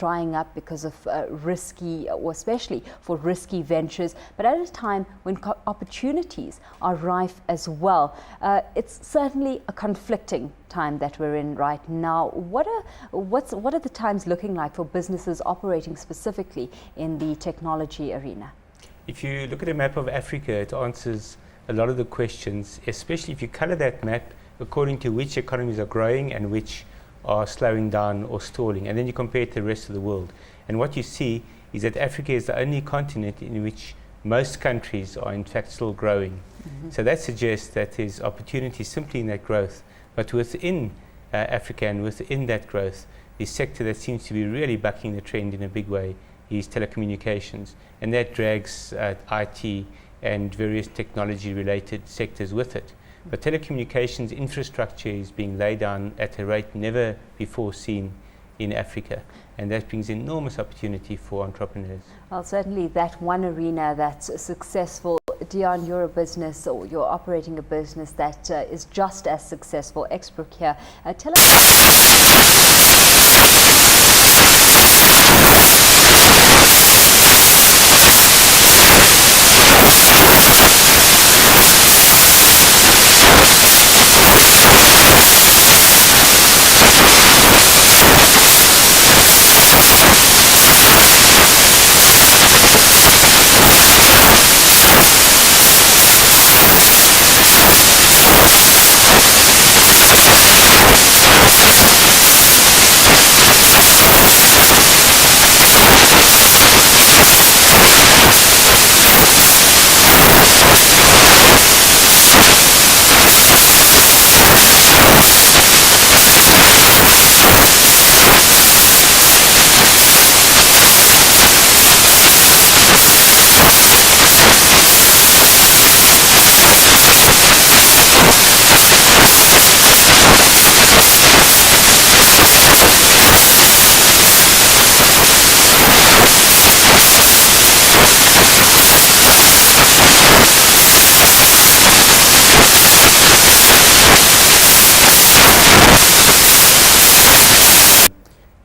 drying up because of risky, or especially for risky ventures, but at a time when opportunities are rife as well. It's certainly a conflicting time that we're in right now. What are the times looking like for businesses operating specifically in the technology arena? If you look at a map of Africa, it answers a lot of the questions, especially if you color that map according to which economies are growing and which are slowing down or stalling, and then you compare it to the rest of the world. And what you see is that Africa is the only continent in which most countries are in fact still growing. So that suggests that there's opportunity simply in that growth. But within Africa and within that growth, the sector that seems to be really bucking the trend in a big way is telecommunications, and that drags IT and various technology related sectors with it. But telecommunications infrastructure is being laid down at a rate never before seen in Africa, and that brings enormous opportunity for entrepreneurs. Well, certainly that one arena that's successful. Deon, you're a business, or you're operating a business that is just as successful, Exprocure. Tell us.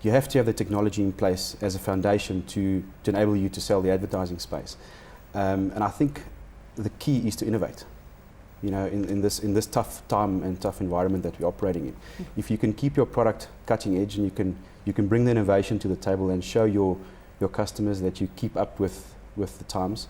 You have to have the technology in place as a foundation to enable you to sell the advertising space. And I think the key is to innovate. You know, in this tough time and tough environment that we're operating in. If you can keep your product cutting edge and you can bring the innovation to the table and show your customers that you keep up with the times,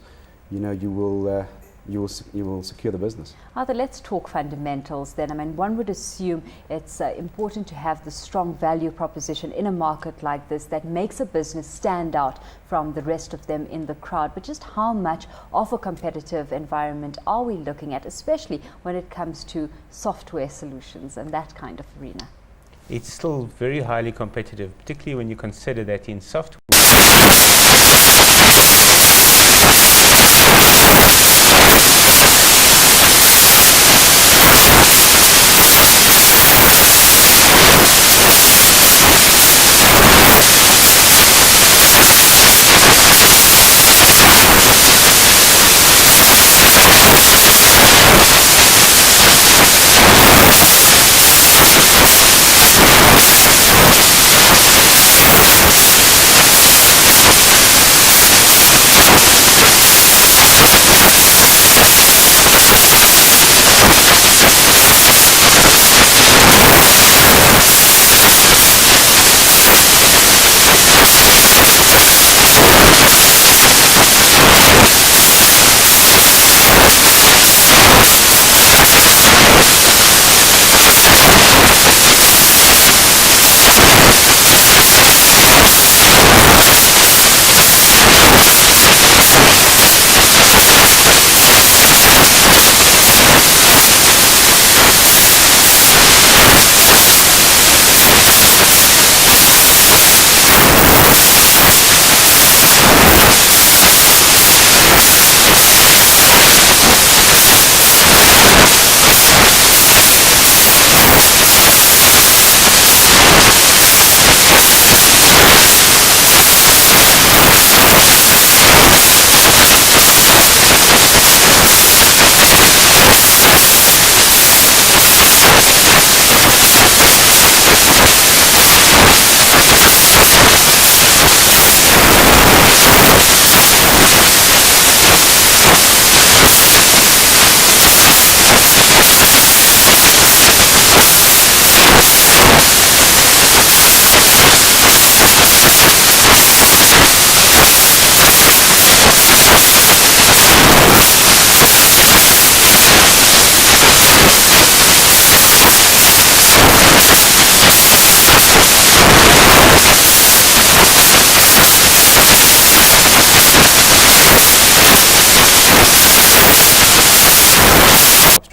you know, you will secure the business. Arthur, let's talk fundamentals then. I mean, one would assume it's important to have the strong value proposition in a market like this that makes a business stand out from the rest of them in the crowd. But just how much of a competitive environment are we looking at, especially when it comes to software solutions and that kind of arena? It's still very highly competitive, particularly when you consider that in software.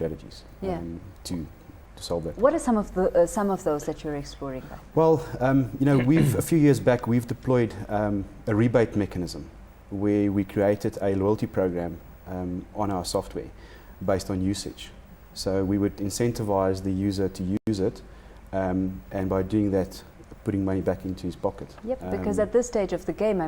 strategies Yeah. to solve that. What are some of those that you're exploring? Well, we've a few years back we've deployed a rebate mechanism where we created a loyalty program on our software based on usage. So we would incentivize the user to use it, and by doing that, putting money back into his pocket. Yep, because at this stage of the game,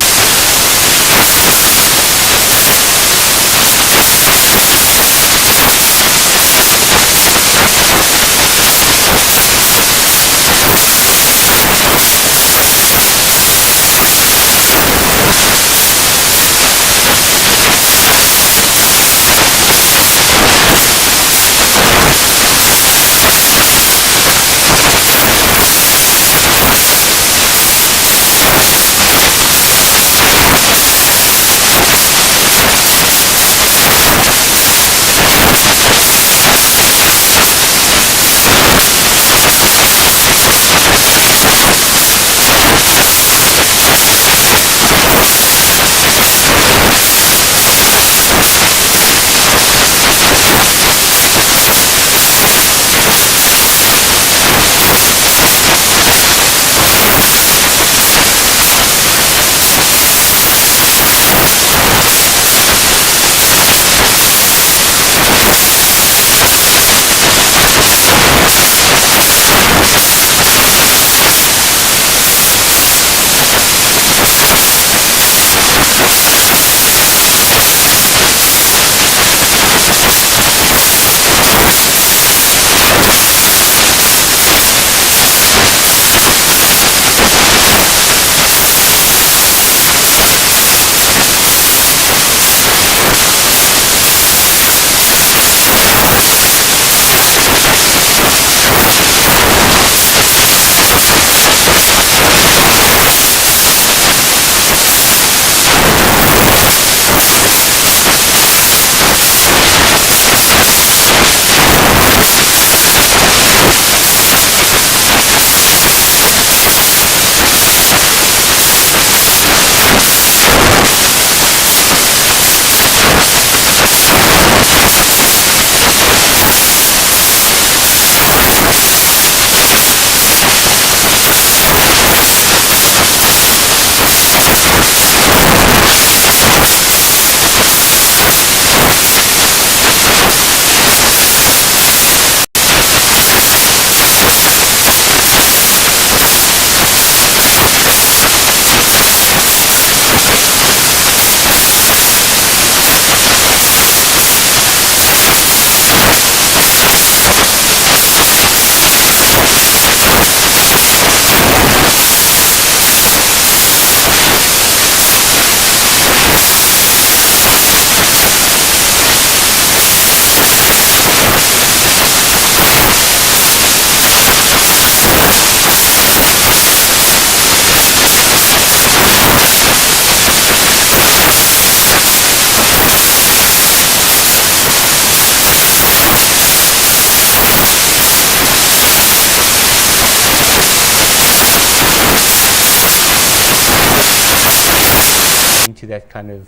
into that kind of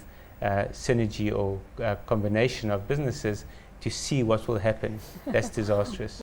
synergy or combination of businesses to see what will happen. That's disastrous.